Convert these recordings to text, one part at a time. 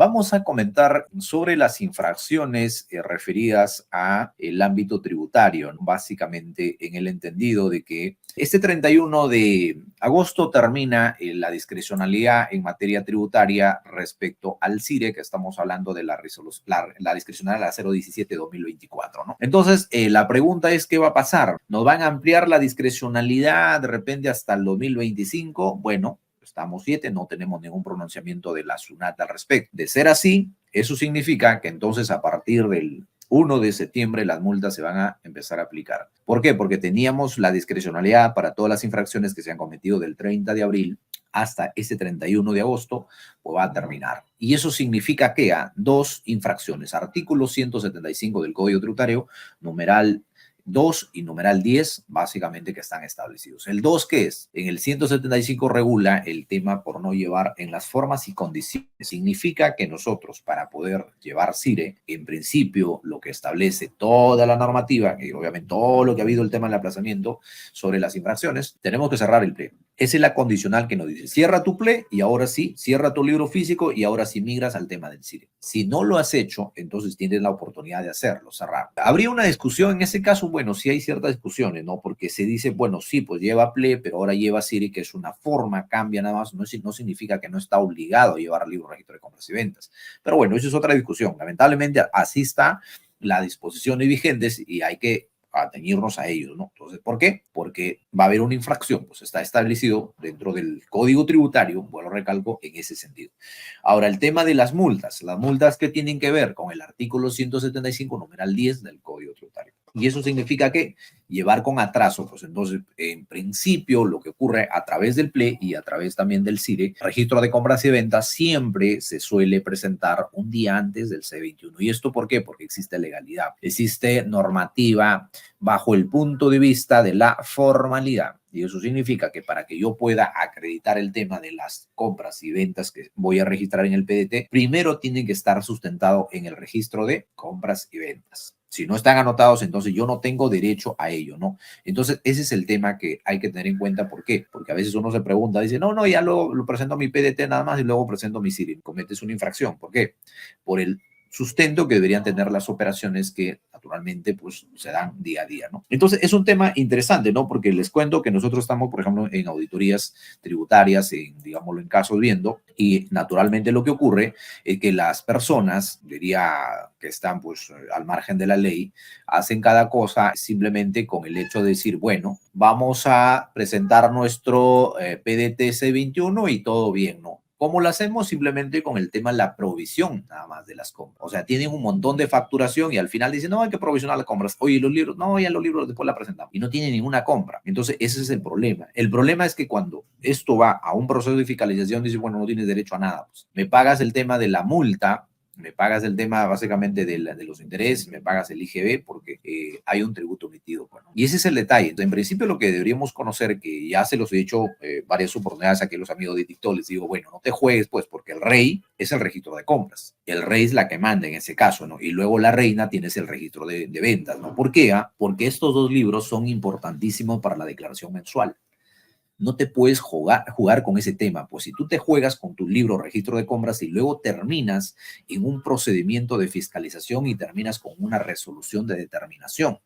vamos a comentar sobre las infracciones referidas a el ámbito tributario, ¿no? Básicamente en el entendido de que este 31 de agosto termina la discrecionalidad en materia tributaria respecto al CIRE, que estamos hablando de la discrecionalidad 017-2024, ¿no? Entonces, la pregunta es, ¿qué va a pasar? ¿Nos van a ampliar la discrecionalidad de repente hasta el 2025? Bueno, estamos 7, no tenemos ningún pronunciamiento de la SUNAT al respecto. De ser así, eso significa que entonces a partir del 1 de septiembre las multas se van a empezar a aplicar. ¿Por qué? Porque teníamos la discrecionalidad para todas las infracciones que se han cometido del 30 de abril hasta ese 31 de agosto, pues va a terminar. Y eso significa que a dos infracciones, artículo 175 del Código Tributario, numeral 2 y numeral 10, básicamente que están establecidos. El 2, ¿qué es? En el 175 regula el tema por no llevar en las formas y condiciones. Significa que nosotros, para poder llevar CIRE, en principio, lo que establece toda la normativa, y obviamente todo lo que ha habido el tema del aplazamiento sobre las infracciones, tenemos que cerrar el PLE. Esa es la condicional que nos dice, cierra tu PLE y ahora sí, cierra tu libro físico y ahora sí migras al tema del CIRE. Si no lo has hecho, entonces tienes la oportunidad de hacerlo, cerrar. ¿Habría una discusión en ese caso? Bueno, sí hay ciertas discusiones, ¿no? Porque se dice, bueno, sí, pues lleva PLE, pero ahora lleva CIRE, que es una forma, cambia nada más, no significa que no está obligado a llevar libro registro de compras y ventas. Pero bueno, eso es otra discusión. Lamentablemente, así está la disposición vigentes y hay que atenernos a ellos, ¿no? Entonces, ¿por qué? Porque va a haber una infracción, pues está establecido dentro del Código Tributario, bueno, recalco, en ese sentido. Ahora, el tema de las multas que tienen que ver con el artículo 175, numeral 10 del Código Tributario. Y eso significa que llevar con atraso, pues entonces, en principio, lo que ocurre a través del PLE y a través también del CIRE, registro de compras y ventas, siempre se suele presentar un día antes del C21. ¿Y esto por qué? Porque existe legalidad, existe normativa bajo el punto de vista de la formalidad. Y eso significa que para que yo pueda acreditar el tema de las compras y ventas que voy a registrar en el PDT, primero tienen que estar sustentado en el registro de compras y ventas. Si no están anotados, entonces yo no tengo derecho a ello, ¿no? Entonces, ese es el tema que hay que tener en cuenta. ¿Por qué? Porque a veces uno se pregunta, dice, no, ya lo presento a mi PDT nada más y luego presento mi CIRI. Cometes una infracción. ¿Por qué? Por el sustento que deberían tener las operaciones que naturalmente pues se dan día a día, ¿no? Entonces es un tema interesante, ¿no? Porque les cuento que nosotros estamos, por ejemplo, en auditorías tributarias, digámoslo en casos viendo, y naturalmente lo que ocurre es que las personas, diría que están pues al margen de la ley, hacen cada cosa simplemente con el hecho de decir, bueno, vamos a presentar nuestro PDT C21 y todo bien, ¿no? ¿Cómo lo hacemos? Simplemente con el tema de la provisión nada más de las compras. O sea, tienen un montón de facturación y al final dicen, no, hay que provisionar las compras. Oye, los libros, no, ya los libros después la presentamos. Y no tienen ninguna compra. Entonces, ese es el problema. El problema es que cuando esto va a un proceso de fiscalización, dice, bueno, no tienes derecho a nada. Pues, me pagas el tema de la multa, me pagas el tema básicamente de los intereses, me pagas el IGB porque hay un tributo emitido. Bueno, y ese es el detalle. Entonces, en principio, lo que deberíamos conocer, que ya se los he dicho varias oportunidades aquí a los amigos de TikTok, les digo, bueno, no te juegues, pues, porque el rey es el registro de compras. El rey es la que manda en ese caso, ¿no? Y luego la reina tienes el registro de ventas, ¿no? ¿Por qué? Porque estos dos libros son importantísimos para la declaración mensual. No te puedes jugar con ese tema. Pues si tú te juegas con tu libro registro de compras y luego terminas en un procedimiento de fiscalización y terminas con una resolución de determinación.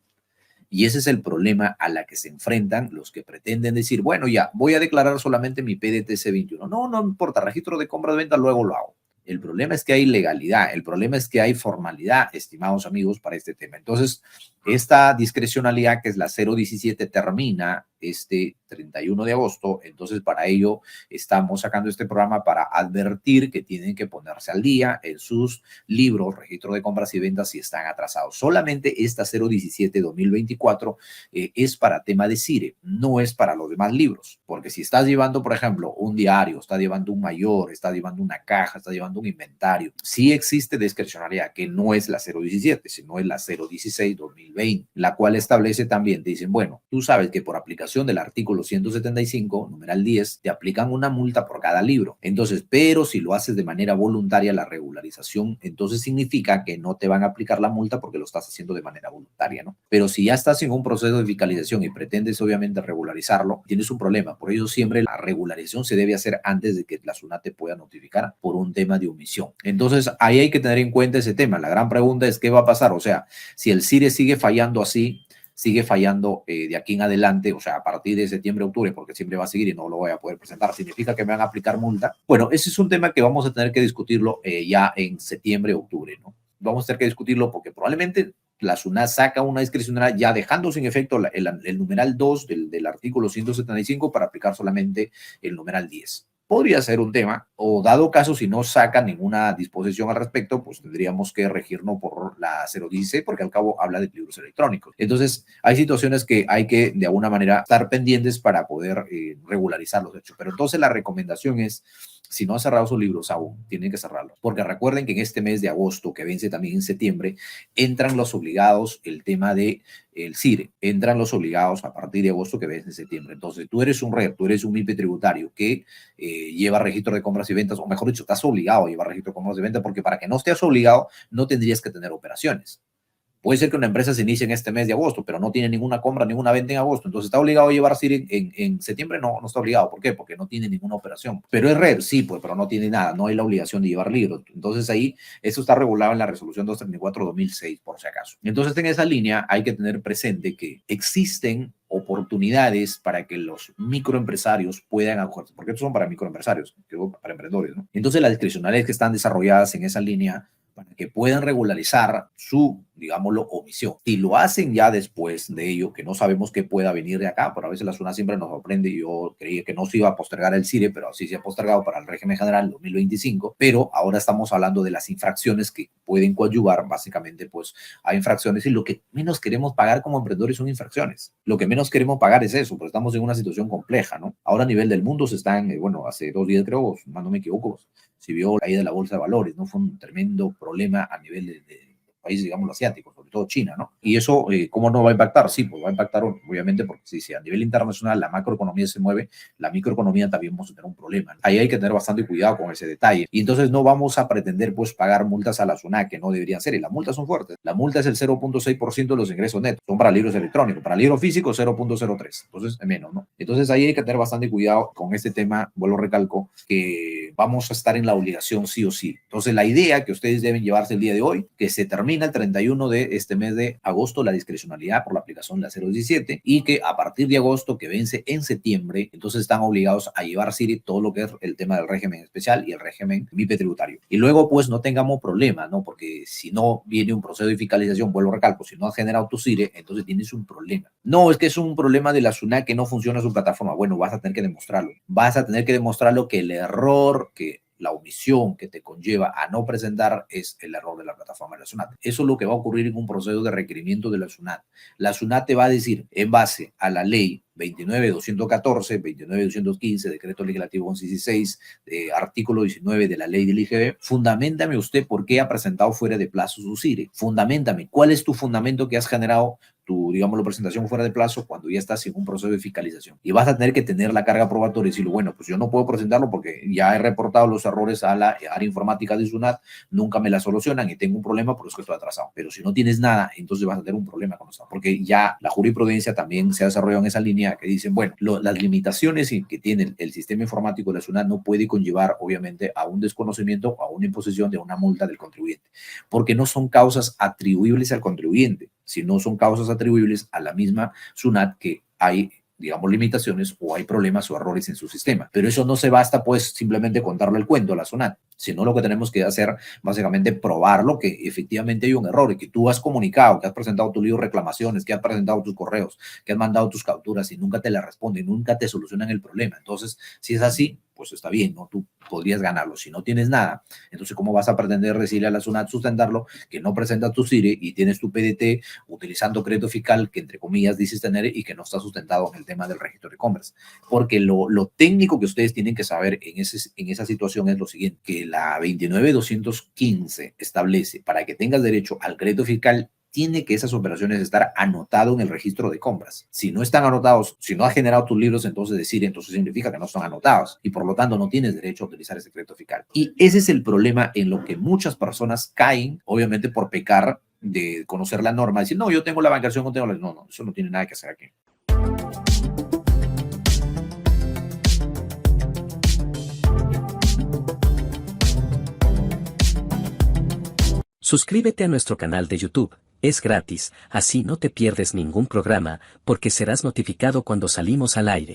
Y ese es el problema a la que se enfrentan los que pretenden decir, bueno, ya, voy a declarar solamente mi PDTC 21. No, no importa, registro de compras de venta, luego lo hago. El problema es que hay legalidad, el problema es que hay formalidad, estimados amigos, para este tema. Entonces, esta discrecionalidad, que es la 017, termina este 31 de agosto. Entonces, para ello estamos sacando este programa para advertir que tienen que ponerse al día en sus libros, registro de compras y ventas si están atrasados. Solamente esta 017-2024 es para tema de CIRE, no es para los demás libros. Porque si estás llevando, por ejemplo, un diario, estás llevando un mayor, estás llevando una caja, estás llevando un inventario, sí existe discrecionalidad, que no es la 017, sino es la 016-2020, la cual establece también, te dicen, bueno, tú sabes que por aplicación aplicación del artículo 175, numeral 10, te aplican una multa por cada libro. Entonces, pero si lo haces de manera voluntaria, la regularización, entonces significa que no te van a aplicar la multa porque lo estás haciendo de manera voluntaria, ¿no? Pero si ya estás en un proceso de fiscalización y pretendes obviamente regularizarlo, tienes un problema. Por ello siempre la regularización se debe hacer antes de que la SUNAT te pueda notificar por un tema de omisión. Entonces, ahí hay que tener en cuenta ese tema. La gran pregunta es, ¿qué va a pasar? O sea, si el CIRE sigue fallando así, sigue fallando de aquí en adelante, o sea, a partir de septiembre, octubre, porque siempre va a seguir y no lo voy a poder presentar, ¿significa que me van a aplicar multa? Bueno, ese es un tema que vamos a tener que discutirlo ya en septiembre, octubre, ¿no? Vamos a tener que discutirlo porque probablemente la SUNAT saca una discrecionalidad ya dejando sin efecto el numeral 2 del artículo 175 para aplicar solamente el numeral 10. Podría ser un tema, o dado caso, si no saca ninguna disposición al respecto, pues tendríamos que regirnos por la 016, porque al cabo habla de libros electrónicos. Entonces, hay situaciones que hay que, de alguna manera, estar pendientes para poder regularizar los hechos. Pero entonces la recomendación es, si no han cerrado sus libros aún, tienen que cerrarlos. Porque recuerden que en este mes de agosto, que vence también en septiembre, entran los obligados, el tema de el CIRE, entran los obligados a partir de agosto que vence en septiembre. Entonces, tú eres un REP, tú eres un MIPE tributario que lleva registro de compras y ventas, o mejor dicho, estás obligado a llevar registro de compras y ventas, porque para que no estés obligado, no tendrías que tener operaciones. Puede ser que una empresa se inicie en este mes de agosto, pero no tiene ninguna compra, ninguna venta en agosto. Entonces, ¿está obligado a llevar CIRE en septiembre? No, no está obligado. ¿Por qué? Porque no tiene ninguna operación. Pero es red, sí, pues, pero no tiene nada. No hay la obligación de llevar libros. Entonces, ahí, eso está regulado en la resolución 234-2006, por si acaso. Entonces, en esa línea hay que tener presente que existen oportunidades para que los microempresarios puedan acogerse, porque estos son para microempresarios, para emprendedores, ¿no? Entonces, las discrecionalidades que están desarrolladas en esa línea para que puedan regularizar su, digámoslo, omisión. Si lo hacen ya después de ello, que no sabemos qué pueda venir de acá, pero a veces la SUNAT siempre nos sorprende. Yo creía que no se iba a postergar el CIRE, pero sí se ha postergado para el régimen general 2025, pero ahora estamos hablando de las infracciones que pueden coadyuvar básicamente pues a infracciones, y lo que menos queremos pagar como emprendedores son infracciones. Lo que menos queremos pagar es eso, pero estamos en una situación compleja, ¿no? Ahora a nivel del mundo se están, bueno, hace 2 días creo, no me equivoco, se vio la caída de la bolsa de valores, ¿no? Fue un tremendo problema a nivel de países, digamos, asiáticos, sobre todo China, ¿no? Y eso, ¿cómo no va a impactar? Sí, pues va a impactar, obviamente, porque si a nivel internacional la macroeconomía se mueve, la microeconomía también vamos a tener un problema, ¿no? Ahí hay que tener bastante cuidado con ese detalle. Y entonces no vamos a pretender, pues, pagar multas a la SUNAT, que no deberían ser, y las multas son fuertes. La multa es el 0.6% de los ingresos netos, son para libros electrónicos, para libros físicos 0.03, entonces menos, ¿no? Entonces ahí hay que tener bastante cuidado con este tema, vuelvo a recalco, que vamos a estar en la obligación sí o sí. Entonces la idea que ustedes deben llevarse el día de hoy, que se termina el 31 de este mes de agosto la discrecionalidad por la aplicación de la 017, y que a partir de agosto, que vence en septiembre, entonces están obligados a llevar CIRI todo lo que es el tema del régimen especial y el régimen MIPE tributario. Y luego pues no tengamos problema, ¿no? Porque si no viene un proceso de fiscalización, vuelvo a recalco, si no has generado tu CIRE, entonces tienes un problema. No, es que es un problema de la SUNAT que no funciona su plataforma. Bueno, vas a tener que demostrarlo. Vas a tener que demostrarlo, que el error, que la omisión que te conlleva a no presentar es el error de la plataforma de la SUNAT. Eso es lo que va a ocurrir en un proceso de requerimiento de la SUNAT. La SUNAT te va a decir, en base a la ley 29.214, 29.215, decreto legislativo 1116, artículo 19 de la ley del IGB, fundamentame usted por qué ha presentado fuera de plazo su CIRE. Fundamentame, ¿cuál es tu fundamento que has generado tu, digámoslo, presentación fuera de plazo cuando ya estás en un proceso de fiscalización? Y vas a tener que tener la carga probatoria y decirlo, bueno, pues yo no puedo presentarlo porque ya he reportado los errores a la área informática de SUNAT, nunca me la solucionan y tengo un problema, por eso que estoy atrasado. Pero si no tienes nada, entonces vas a tener un problema con eso, porque ya la jurisprudencia también se ha desarrollado en esa línea, que dicen, bueno, las limitaciones que tiene el sistema informático de la SUNAT no puede conllevar, obviamente, a un desconocimiento o a una imposición de una multa del contribuyente, porque no son causas atribuibles al contribuyente, sino son causas atribuibles a la misma SUNAT, que hay, digamos, limitaciones o hay problemas o errores en su sistema. Pero eso no se basta, pues, simplemente contarle el cuento a la SUNAT, sino lo que tenemos que hacer, básicamente, probarlo que efectivamente hay un error y que tú has comunicado, que has presentado tu libro de reclamaciones, que has presentado tus correos, que has mandado tus capturas y nunca te la responden, nunca te solucionan el problema. Entonces, si es así, pues está bien, ¿no? Tú podrías ganarlo. Si no tienes nada, entonces, ¿cómo vas a pretender decirle a la SUNAT sustentarlo que no presentas tu CIRE y tienes tu PDT utilizando crédito fiscal que, entre comillas, dices tener y que no está sustentado en el tema del registro de compras? Porque lo técnico que ustedes tienen que saber en esa situación es lo siguiente, que la 29.215 establece, para que tengas derecho al crédito fiscal tiene que esas operaciones estar anotado en el registro de compras. Si no están anotados, si no has generado tus libros, entonces significa que no están anotados y por lo tanto no tienes derecho a utilizar ese secreto fiscal. Y ese es el problema en lo que muchas personas caen, obviamente por pecar de conocer la norma, decir, no, yo tengo la bancación, no tengo la... No, eso no tiene nada que hacer aquí. Suscríbete a nuestro canal de YouTube, es gratis, así no te pierdes ningún programa, porque serás notificado cuando salimos al aire.